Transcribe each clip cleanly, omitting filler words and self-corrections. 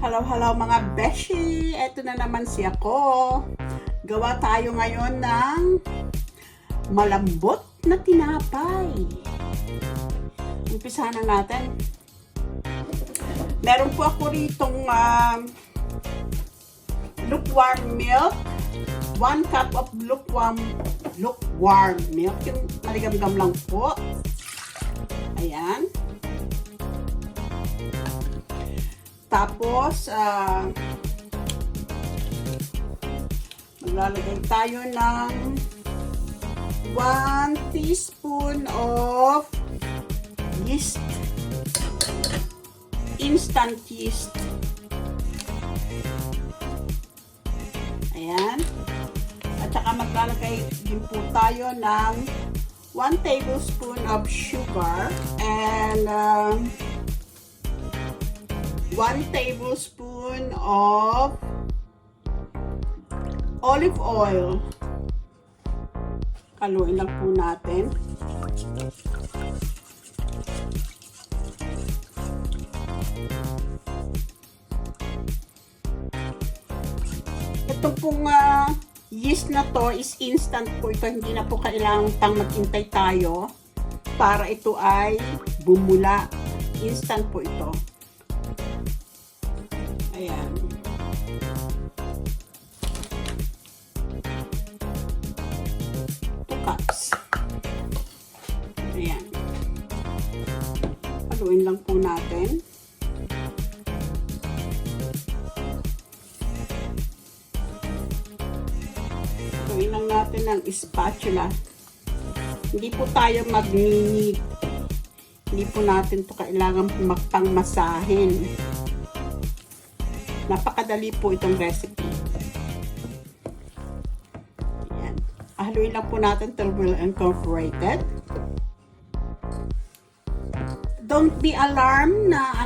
Hello, hello mga beshi! Ito na naman si ako. Gawa tayo ngayon ng malambot na tinapay. Umpisa na natin. Meron po ako ritong lukewarm milk. 1 cup of lukewarm milk. Yung maligamgam lang po. Ayan. Tapos, maglalagay tayo ng 1 teaspoon of yeast. Instant yeast. Ayan. At saka maglalagay din po tayo ng 1 tablespoon of sugar and 1 tablespoon of olive oil. Haluin lang po natin. Ito pong yeast na to is instant po ito. Hindi na po kailangan pang maghintay tayo para ito ay bumula. Instant po ito. Ayan. 2 cups. Ayan. Haluin lang po natin. Haluin lang natin ng spatula. Hindi po tayo mag-knead. Hindi po natin to kailangan pang-masahin. Napakadali po itong recipe. Ayan. Haluin lang po natin till well incorporated. Don't be alarmed na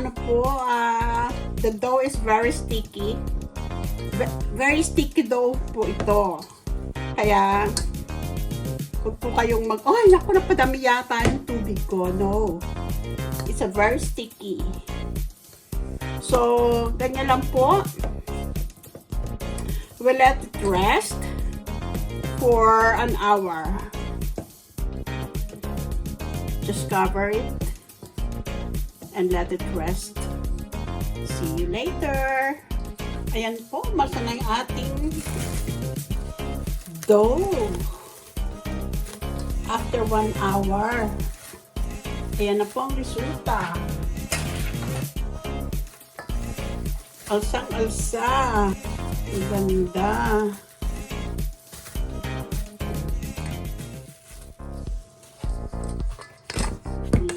the dough is very sticky. Very sticky dough po ito. Kaya, huwag po kayong ay, naku, napadami yata yung tubig ko. No. It's a very sticky. So, ganyan lang po. We'll let it rest for an hour. Just cover it and let it rest. See you later. Ayan po, masa na yung ating dough. After 1 hour. Ayan na po ang resulta. Alsang-alsa. Ang ganda.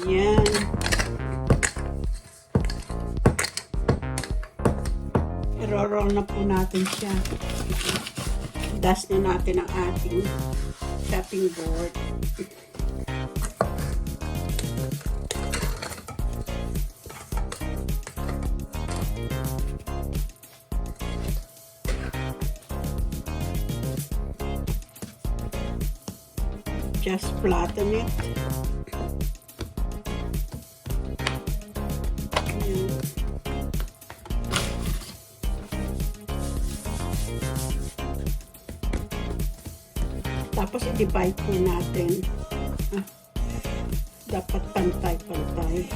Ayan. I-roll na po natin siya. Dust na natin ang ating chopping board. Just flatten it. Ayan. Tapos i-divide po natin. Dapat pantay-pantay.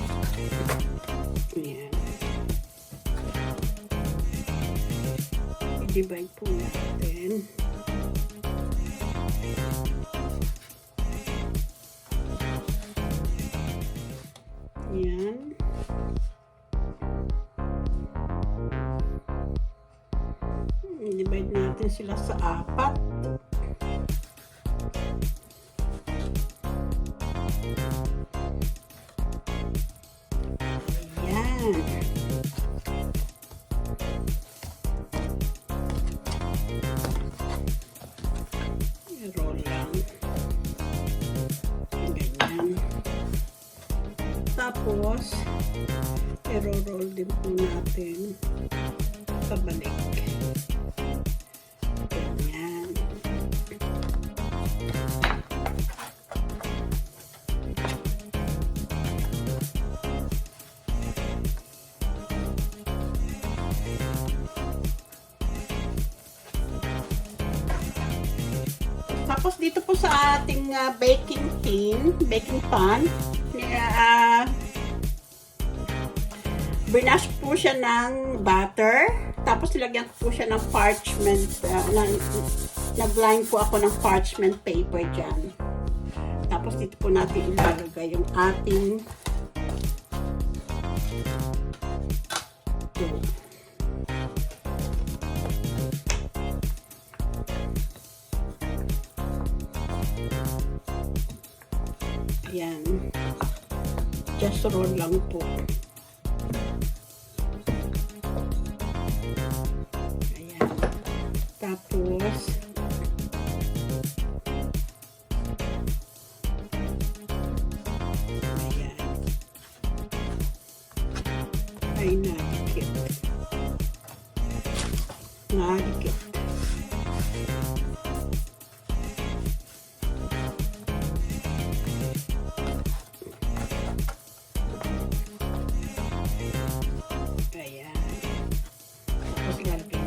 Ayan. I-divide po natin. Ayan. I-divide natin sila sa 4. Ayan. I-roll lang. Ganyan. Tapos, i-roll din po natin pabalik. Ganyan. Tapos dito po sa ating baking pan, binash po siya ng butter. Tapos nilagyan ko po siya ng parchment. Nag-line po ako ng parchment paper dyan. Tapos dito po natin ilalagay yung ating dough. Ayan. Just roll lang po. Ayan. Tapos, ayan. Ay, nadikit. Nadikit.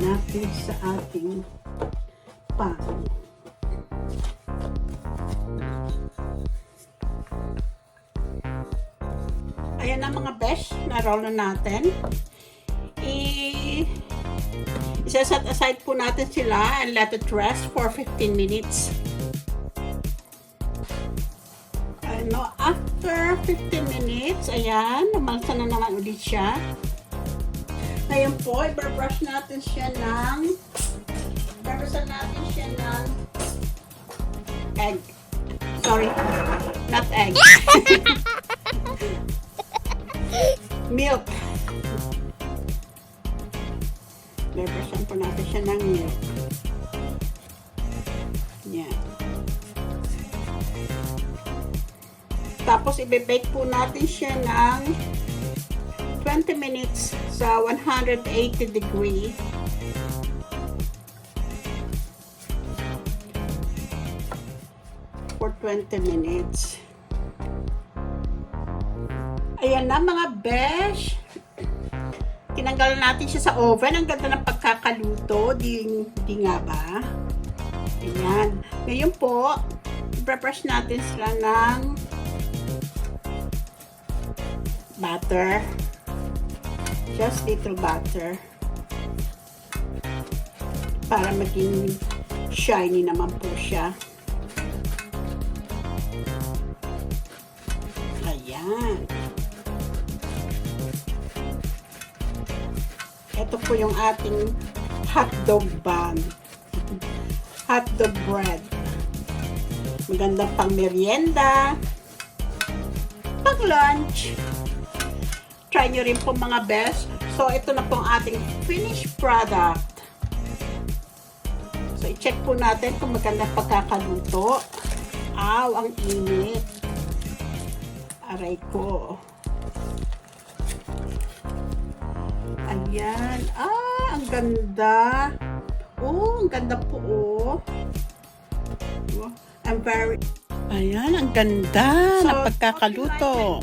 Natin sa ating pan. Ayan na mga besh, na-roll na natin. Isa-set aside po natin sila and let it rest for 15 minutes. Ano, after 15 minutes, ayan, namalsa na naman ulit siya. Ngayon po, i-brush natin siya ng egg. Sorry, not egg. Milk. I-brushan po natin siya ng milk. Yan. Tapos, i-bake po natin siya ng 20 minutes sa 180 degree. For 20 minutes. Ayan na mga besh. Tinanggal natin siya sa oven. Ang ganda ng pagkakaluto. Di nga ba? Ayan. Ngayon po, i-brush natin sila ng butter. Just little butter. Para maging shiny naman po siya. Ayan. Ito po yung ating hotdog bun. Hotdog bread. Magandang pang merienda. Pag lunch. Try nyo rin po mga best. So, ito na po ang ating finished product. So, i-check po natin kung magandang pagkakaluto. Aw, ang init. Aray ko. Ayan. Ah, ang ganda. Oh, ang ganda po, oh. I'm very... Ayan, ang ganda ng pagkakaluto.